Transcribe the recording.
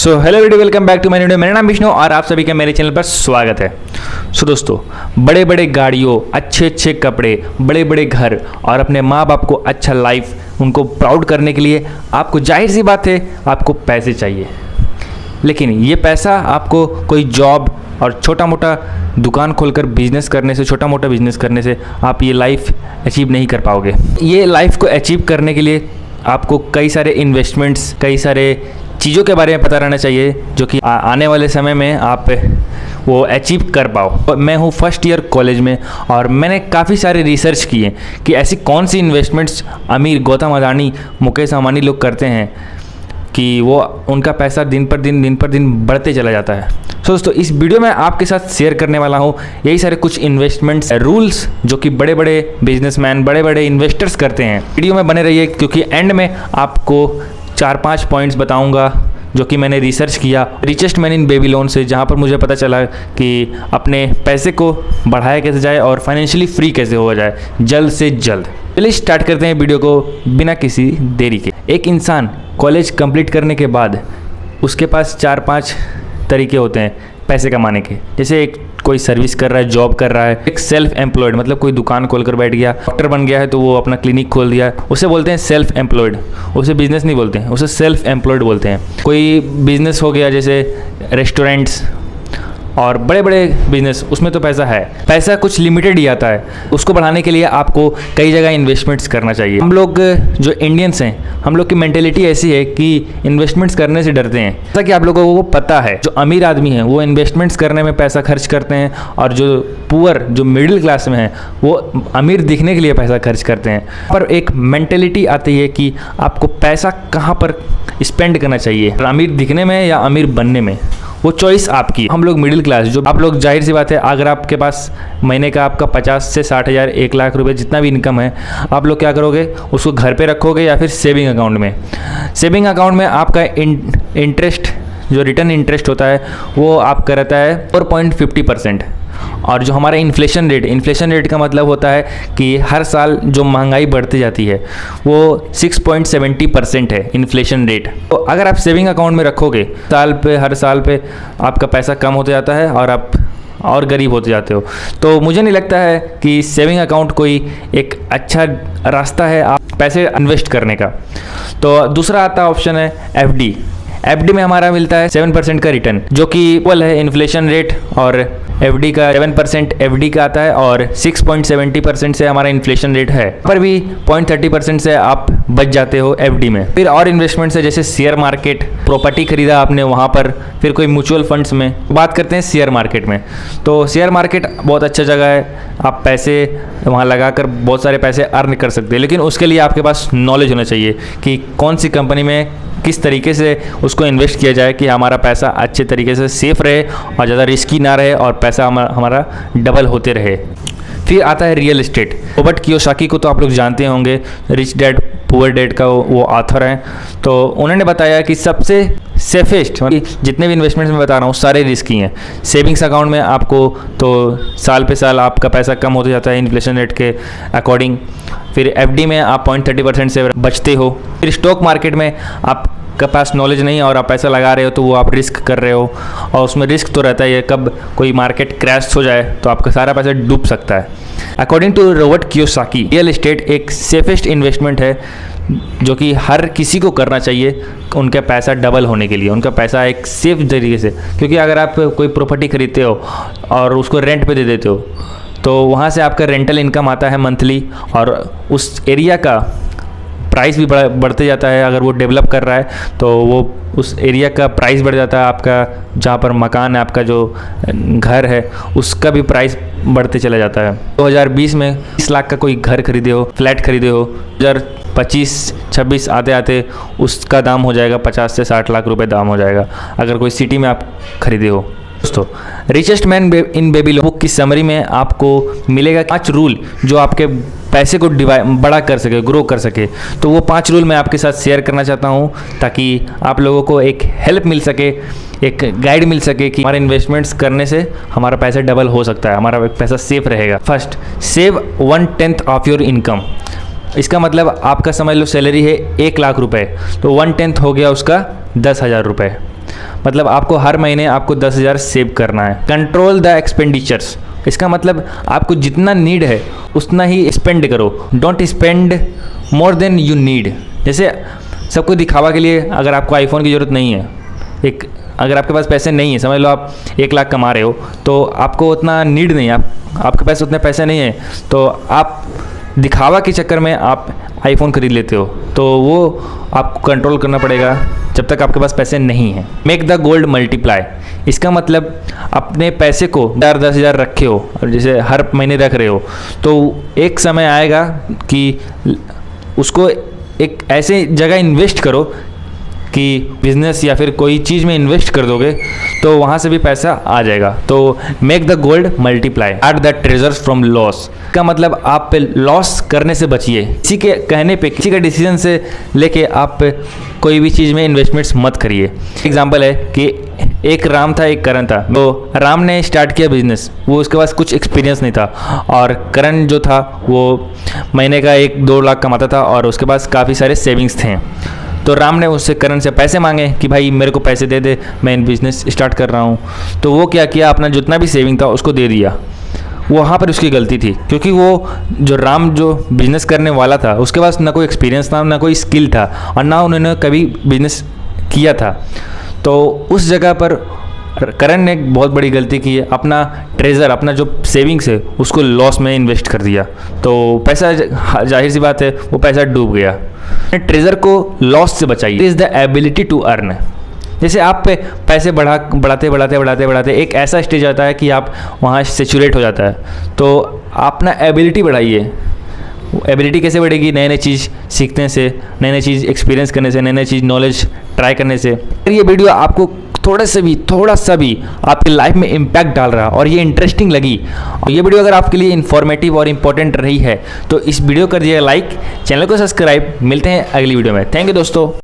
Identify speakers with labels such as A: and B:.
A: Hello video, welcome back to my video. मेरा नाम विष्णु और आप सभी का मेरे चैनल पर स्वागत है। दोस्तों, बड़े बड़े गाड़ियों, अच्छे अच्छे कपड़े, बड़े बड़े घर और अपने माँ बाप को अच्छा लाइफ उनको प्राउड करने के लिए आपको जाहिर सी बात है आपको पैसे चाहिए। लेकिन ये पैसा आपको कोई जॉब और छोटा मोटा दुकान खोलकर बिजनेस करने से, छोटा मोटा बिजनेस करने से आप ये लाइफ अचीव नहीं कर पाओगे। ये लाइफ को अचीव करने के लिए आपको कई सारे इन्वेस्टमेंट्स, कई सारे चीज़ों के बारे में पता रहना चाहिए जो कि आने वाले समय में आप वो अचीव कर पाओ। मैं हूँ फर्स्ट ईयर कॉलेज में और मैंने काफ़ी सारे रिसर्च किए कि ऐसी कौन सी इन्वेस्टमेंट्स अमीर गौतम अडानी, मुकेश अंबानी लोग करते हैं कि वो उनका पैसा दिन पर दिन बढ़ते चला जाता है। दोस्तों, इस वीडियो में आपके साथ शेयर करने वाला हूँ यही सारे कुछ इन्वेस्टमेंट्स रूल्स जो कि बड़े बड़े बिजनेसमैन, बड़े बड़े इन्वेस्टर्स करते हैं। वीडियो में बने रहिए क्योंकि एंड में आपको 4-5 पॉइंट्स बताऊंगा जो कि मैंने रिसर्च किया रिचेस्ट मैन इन बेबीलोन से, जहां पर मुझे पता चला कि अपने पैसे को बढ़ाया कैसे जाए और फाइनेंशियली फ्री कैसे हो जाए जल्द से जल्द। चलिए स्टार्ट करते हैं वीडियो को बिना किसी देरी के। एक इंसान कॉलेज कंप्लीट करने के बाद उसके पास 4-5 तरीके होते हैं पैसे कमाने के। जैसे एक कोई सर्विस कर रहा है, जॉब कर रहा है, एक सेल्फ एम्प्लॉयड मतलब कोई दुकान खोलकर बैठ गया, डॉक्टर बन गया है तो वो अपना क्लिनिक खोल दिया, उसे बोलते हैं सेल्फ एम्प्लॉयड। उसे बिजनेस नहीं बोलते हैं, उसे सेल्फ एम्प्लॉयड बोलते हैं। कोई बिजनेस हो गया जैसे रेस्टोरेंट्स और बड़े बड़े बिजनेस, उसमें तो पैसा है। पैसा कुछ लिमिटेड ही आता है, उसको बढ़ाने के लिए आपको कई जगह इन्वेस्टमेंट्स करना चाहिए। हम लोग जो इंडियंस हैं, हम लोग की मेंटेलिटी ऐसी है कि इन्वेस्टमेंट्स करने से डरते हैं। जैसा कि आप लोगों को पता है, जो अमीर आदमी हैं वो इन्वेस्टमेंट्स करने में पैसा खर्च करते हैं और जो पुअर, जो मिडिल क्लास में हैं, वो अमीर दिखने के लिए पैसा खर्च करते हैं। पर एक मेंटेलिटी आती है कि आपको पैसा कहाँ पर स्पेंड करना चाहिए, अमीर दिखने में या अमीर बनने में, वो चॉइस आपकी। हम लोग मिडिल क्लास, जो आप लोग जाहिर सी बात है अगर आपके पास महीने का आपका 50 से 60 हज़ार, 1 लाख रुपए जितना भी इनकम है, आप लोग क्या करोगे, उसको घर पे रखोगे या फिर सेविंग अकाउंट में। सेविंग अकाउंट में आपका इंटरेस्ट, जो रिटर्न इंटरेस्ट होता है वो आपका रहता है 4.50%। और जो हमारा इन्फ्लेशन रेट का मतलब होता है कि हर साल जो महंगाई बढ़ती जाती है वो 6.70% है इन्फ्लेशन रेट। तो अगर आप सेविंग अकाउंट में रखोगे हर साल पे आपका पैसा कम होता जाता है और आप और गरीब होते जाते हो। तो मुझे नहीं लगता है कि सेविंग अकाउंट कोई एक अच्छा रास्ता है आप पैसे इन्वेस्ट करने का। तो दूसरा आता ऑप्शन है एफडी। एफडी में हमारा मिलता है 7% का रिटर्न, जो कि इक्वल है इन्फ्लेशन रेट, और एफडी का 7% एफडी का आता है और 6.70% से हमारा इन्फ्लेशन रेट है। पर भी 0.30% से आप बच जाते हो एफडी में। फिर और इन्वेस्टमेंट्स है जैसे शेयर मार्केट, प्रॉपर्टी खरीदा आपने वहाँ पर, फिर कोई म्यूचुअल फंड्स में। बात करते हैं शेयर मार्केट में, तो शेयर मार्केट बहुत अच्छा जगह है, आप पैसे वहाँ लगाकर बहुत सारे पैसे अर्न कर सकते हैं। लेकिन उसके लिए आपके पास नॉलेज होना चाहिए कि कौन सी कंपनी में किस तरीके से उसको इन्वेस्ट किया जाए कि हमारा पैसा अच्छे तरीके से सेफ रहे और ज़्यादा रिस्की ना रहे और पैसा हमारा डबल होते रहे। फिर आता है रियल एस्टेट। रॉबर्ट कियोसाकी को तो आप लोग जानते होंगे, रिच डैड पुअर डैड का वो ऑथर हैं। तो उन्होंने बताया कि सबसे सेफेस्ट, जितने भी इन्वेस्टमेंट्स मैं बता रहा हूँ सारे रिस्की हैं। सेविंग्स अकाउंट में आपको तो साल पे साल आपका पैसा कम होता जाता है इन्फ्लेशन रेट के अकॉर्डिंग। फिर एफडी में आप 0.30% से बचते हो। फिर स्टॉक मार्केट में आपके पास नॉलेज नहीं और आप पैसा लगा रहे हो तो वो आप रिस्क कर रहे हो, और उसमें रिस्क तो रहता है, कब कोई मार्केट क्रैश हो जाए तो आपका सारा पैसा डूब सकता है। According to Robert Kiyosaki, real estate एक सेफेस्ट इन्वेस्टमेंट है जो कि हर किसी को करना चाहिए उनका पैसा डबल होने के लिए, उनका पैसा एक सेफ तरीके से। क्योंकि अगर आप कोई प्रॉपर्टी खरीदते हो और उसको रेंट पे दे देते हो तो वहाँ से आपका रेंटल इनकम आता है मंथली, और उस एरिया का प्राइस भी बढ़ते जाता है। अगर वो डेवलप कर रहा है तो वो उस एरिया का प्राइस बढ़ जाता है, आपका जहाँ पर मकान है, आपका जो घर है उसका भी प्राइस बढ़ते चला जाता है। 2020 में 20 लाख का कोई घर खरीदे हो, फ्लैट खरीदे हो, 2025-26 आते आते उसका दाम हो जाएगा 50 से 60 लाख रुपए दाम हो जाएगा, अगर कोई सिटी में आप खरीदे हो। दोस्तों, richest man in Babylon book की समरी में आपको मिलेगा 5 रूल जो आपके पैसे को बड़ा कर सके, ग्रो कर सके। तो वो 5 रूल मैं आपके साथ शेयर करना चाहता हूँ ताकि आप लोगों को एक हेल्प मिल सके, एक गाइड मिल सके कि हमारे इन्वेस्टमेंट्स करने से हमारा पैसा डबल हो सकता है, हमारा पैसा सेफ रहेगा। First, save 1/10 of your income. इसका मतलब आपका समझ लो सैलरी है 1 लाख रुपए, तो 1/10 हो गया उसका 10,000 रुपये। मतलब आपको हर महीने आपको 10,000 सेव करना है। कंट्रोल द एक्सपेंडिचर्स, इसका मतलब आपको जितना नीड है उतना ही स्पेंड करो, don't spend more than you need. जैसे सबको दिखावा के लिए अगर आपको आईफोन की ज़रूरत नहीं है, अगर आपके पास पैसे नहीं है, समझ लो आप 1 लाख कमा रहे हो तो आपको उतना नीड नहीं है, आपके पास उतने पैसे नहीं है, तो आप दिखावा के चक्कर में आप आईफोन खरीद लेते हो, तो वो आपको कंट्रोल करना पड़ेगा जब तक आपके पास पैसे नहीं हैं। मेक द गोल्ड मल्टीप्लाई, इसका मतलब अपने पैसे को 10,000 रखे हो और जैसे हर महीने रख रहे हो, तो एक समय आएगा कि उसको एक ऐसे जगह इन्वेस्ट करो कि बिजनेस या फिर कोई चीज़ में इन्वेस्ट कर दोगे तो वहाँ से भी पैसा आ जाएगा। तो make the gold multiply, guard the treasures from loss, का मतलब आप पे लॉस करने से बचिए। किसी के कहने पे, किसी का डिसीजन से लेके आप कोई भी चीज़ में इन्वेस्टमेंट्स मत करिए। एग्जांपल है कि एक राम था, एक करण था। तो राम ने स्टार्ट किया बिजनेस, वो उसके पास कुछ एक्सपीरियंस नहीं था, और करण जो था वो महीने का 1-2 लाख कमाता था और उसके पास काफ़ी सारे सेविंग्स थे। तो राम ने उससे करण से पैसे मांगे कि भाई मेरे को पैसे दे दे, मैं बिज़नेस स्टार्ट कर रहा हूँ। तो वो क्या किया, अपना जितना भी सेविंग था उसको दे दिया। वहाँ पर उसकी गलती थी, क्योंकि वो जो राम जो बिज़नेस करने वाला था उसके पास ना कोई एक्सपीरियंस था, ना कोई स्किल था, और ना उन्होंने कभी बिज़नेस किया था। तो उस जगह पर करण ने एक बहुत बड़ी गलती की है, अपना ट्रेजर, अपना जो सेविंग्स है उसको लॉस में इन्वेस्ट कर दिया। तो पैसा, जाहिर सी बात है, वो पैसा डूब गया। ट्रेजर को लॉस से बचाइए। It is the ability to earn. जैसे आप पे पैसे बढ़ाते एक ऐसा स्टेज आता है कि आप वहाँ सेचुरेट हो जाता है, तो अपना एबिलिटी बढ़ाइए। एबिलिटी कैसे बढ़ेगी? नए नए चीज़ सीखने से, नए नए चीज़ एक्सपीरियंस करने से, नए नए चीज़ नॉलेज ट्राई करने से। अगर ये वीडियो आपको थोड़ा सा भी आपकी लाइफ में इम्पैक्ट डाल रहा और ये इंटरेस्टिंग लगी, ये वीडियो अगर आपके लिए इन्फॉर्मेटिव और इम्पोर्टेंट रही है तो इस वीडियो कर दिए लाइक, चैनल को सब्सक्राइब। मिलते हैं अगली वीडियो में। थैंक यू दोस्तों।